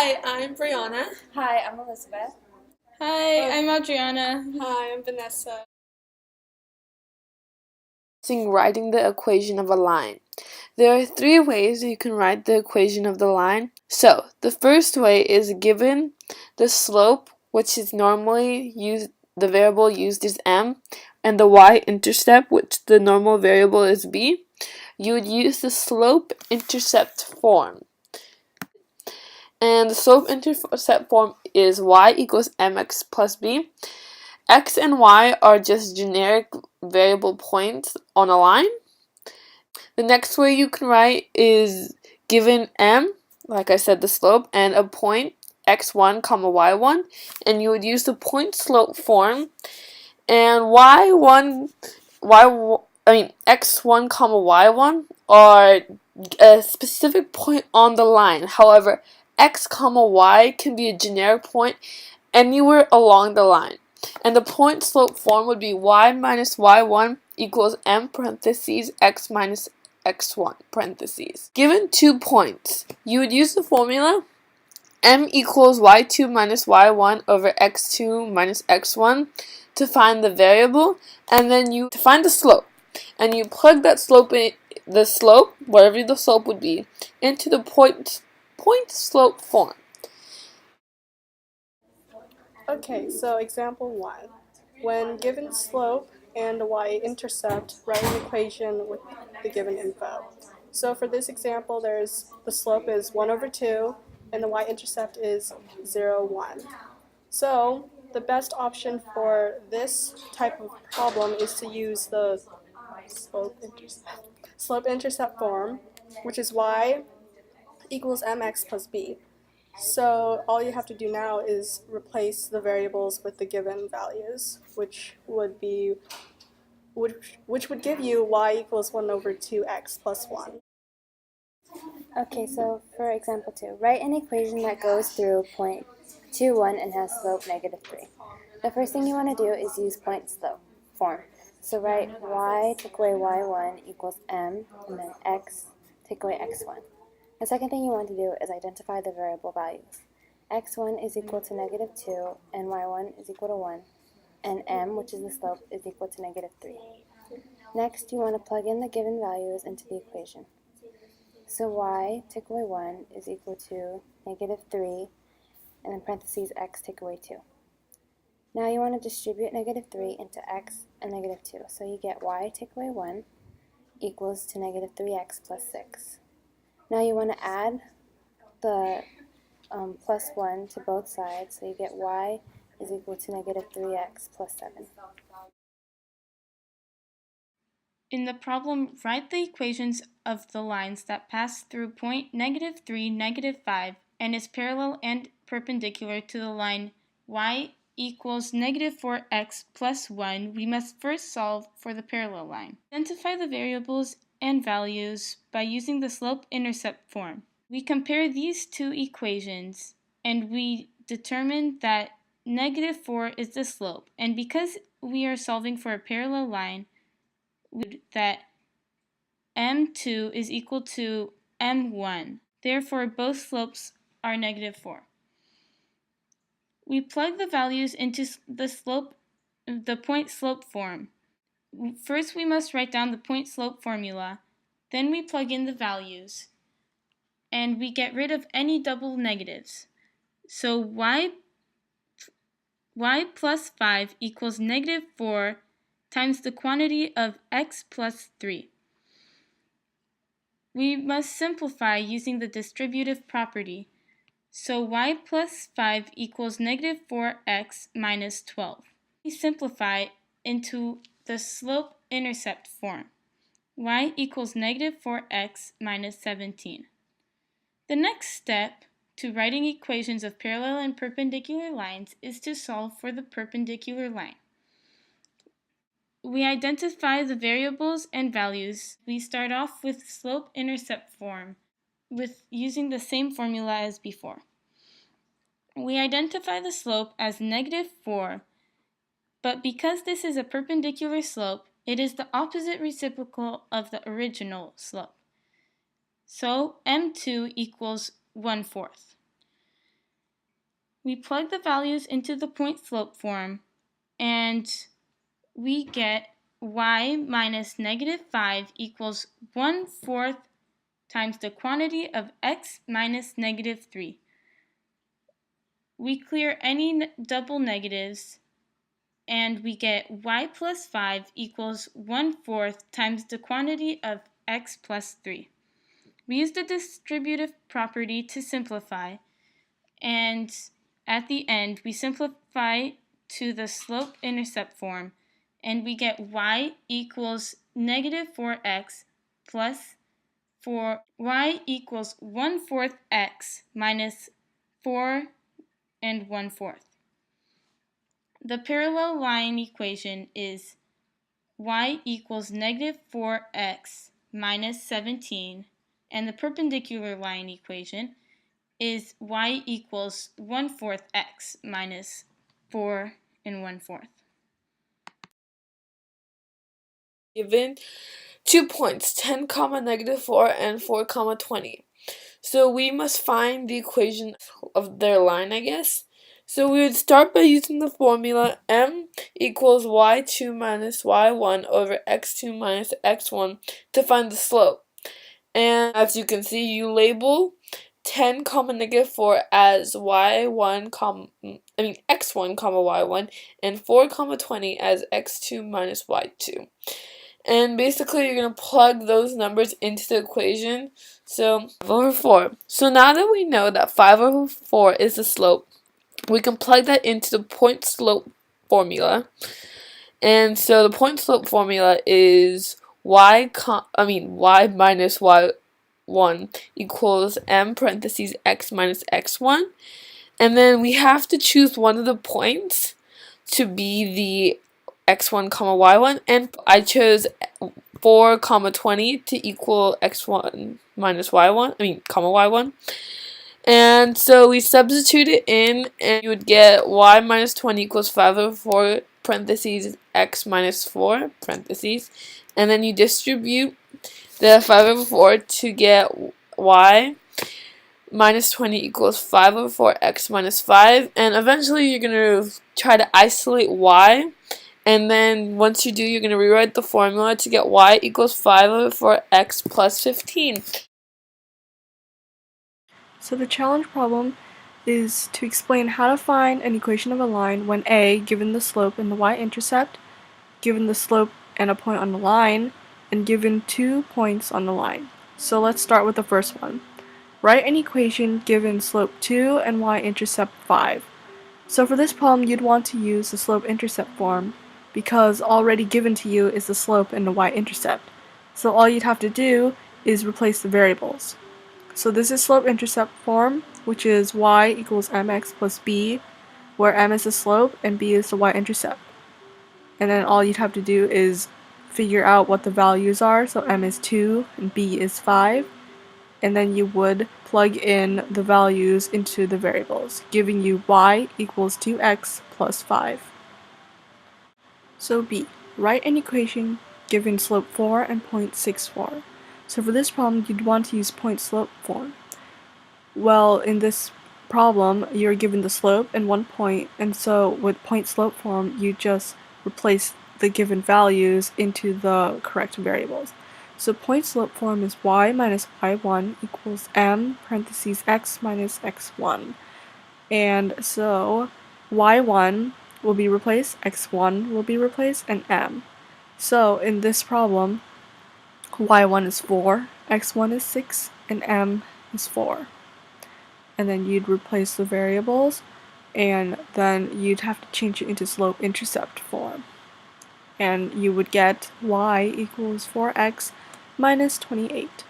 Hi, I'm Brianna. Hi, I'm Elizabeth. Hi, I'm Adriana. Hi, I'm Vanessa. Writing the equation of a line. There are three ways you can write the equation of the line. So, the first way is given the slope, which is normally the variable used is m, and the y-intercept, which the normal variable is b. You would use the slope-intercept form. And the slope-intercept form is y equals mx plus b. X and y are just generic variable points on a line. The next way you can write is given m, like I said, the slope, and a point x1 comma y1, and you would use the point slope form. And x1 comma y1 are a specific point on the line. However, x comma y can be a generic point anywhere along the line. And the point slope form would be y minus y1 equals m parentheses x minus x1 parentheses. Given 2 points, you would use the formula m equals y2 minus y1 over x2 minus x1 to find the variable, and then to find the slope. And you plug that slope whatever the slope would be, into the point slope form. Okay, so example 1. When given slope and y-intercept, write an equation with the given info. So for this example, the slope is 1 over 2 and the y-intercept is 0, 1. So the best option for this type of problem is to use the slope-intercept form, which is y equals mx plus b. So all you have to do now is replace the variables with the given values, which would give you y equals 1 over 2x plus 1. Okay, so for example 2, write an equation that goes through point 2, 1 and has slope negative 3. The first thing you want to do is use point slope form. So write y take away y1 equals m, and then x take away x1. The second thing you want to do is identify the variable values. x1 is equal to negative 2, and y1 is equal to 1, and m, which is the slope, is equal to negative 3. Next, you want to plug in the given values into the equation. So y take away 1 is equal to negative 3, and then parentheses x take away 2. Now you want to distribute negative 3 into x and negative 2. So you get y take away 1 equals to negative 3x plus 6. Now you want to add the plus 1 to both sides. So you get y is equal to negative 3x plus 7. In the problem, write the equations of the lines that pass through point -3, -5, and is parallel and perpendicular to the line y equals -4x plus 1. We must first solve for the parallel line. Identify the variables and values by using the slope-intercept form. We compare these two equations, and we determine that -4 is the slope, and because we are solving for a parallel line, that m2 is equal to m1. Therefore, both slopes are -4. We plug the values into the point slope form. First, we must write down the point slope formula. Then we plug in the values, and we get rid of any double negatives. So y plus 5 equals -4 times the quantity of x plus 3. We must simplify using the distributive property. So y plus 5 equals -4x minus 12. We simplify into the slope-intercept form. Y equals -4x minus 17. The next step to writing equations of parallel and perpendicular lines is to solve for the perpendicular line. We identify the variables and values. We start off with slope-intercept form using the same formula as before. We identify the slope as -4, but because this is a perpendicular slope, it is the opposite reciprocal of the original slope. So m2 equals 1/4. We plug the values into the point-slope form, and we get y minus -5 equals 1/4 times the quantity of x minus -3. We clear any double negatives, and we get y plus 5 equals 1/4 times the quantity of x plus 3. We use the distributive property to simplify, and at the end we simplify to the slope-intercept form, and we get y equals -4x plus y equals 1/4 x minus 4 1/4. The parallel line equation is y equals -4x minus 17, and the perpendicular line equation is y equals 1/4 x minus 4 1/4. Given 2 points, 10, -4 and 4, 20. So we must find the equation of their line, I guess. So we would start by using the formula m equals y2 minus y1 over x2 minus x1 to find the slope. And as you can see, you label 10, -4 as x1, y1, and 4, 20 as x2 minus y2. And basically you're going to plug those numbers into the equation. So 5/4. So now that we know that 5/4 is the slope, we can plug that into the point slope formula. And so the point slope formula is y minus y1 equals m parentheses x minus x1. And then we have to choose one of the points to be the x1, y1, and I chose 4, 20 to equal x1 minus y1, y1. And so we substitute it in, and you would get y minus 20 equals 5/4 parentheses x minus 4 parentheses, and then you distribute the 5/4 to get y minus 20 equals 5/4 x minus 5, and eventually you're going to try to isolate y, and then once you do, you're going to rewrite the formula to get y equals 5/4 x plus 15. So the challenge problem is to explain how to find an equation of a line when a, given the slope and the y-intercept, given the slope and a point on the line, and given 2 points on the line. So let's start with the first one. Write an equation given slope 2 and y-intercept 5. So for this problem, you'd want to use the slope-intercept form because already given to you is the slope and the y-intercept. So all you'd have to do is replace the variables. So this is slope-intercept form, which is y equals mx plus b, where m is the slope and b is the y-intercept. And then all you'd have to do is figure out what the values are. So m is 2 and b is 5. And then you would plug in the values into the variables, giving you y equals 2x plus 5. So b, write an equation given slope 4 and point 64. So for this problem, you'd want to use point slope form. Well, in this problem, you're given the slope and 1 point, and so with point slope form, you just replace the given values into the correct variables. So point slope form is y minus y1 equals m parentheses x minus x1. And so y1 will be replaced, x1 will be replaced, and m. So in this problem, y1 is 4, x1 is 6, and m is 4. And then you'd replace the variables, and then you'd have to change it into slope-intercept form. And you would get y equals 4x minus 28.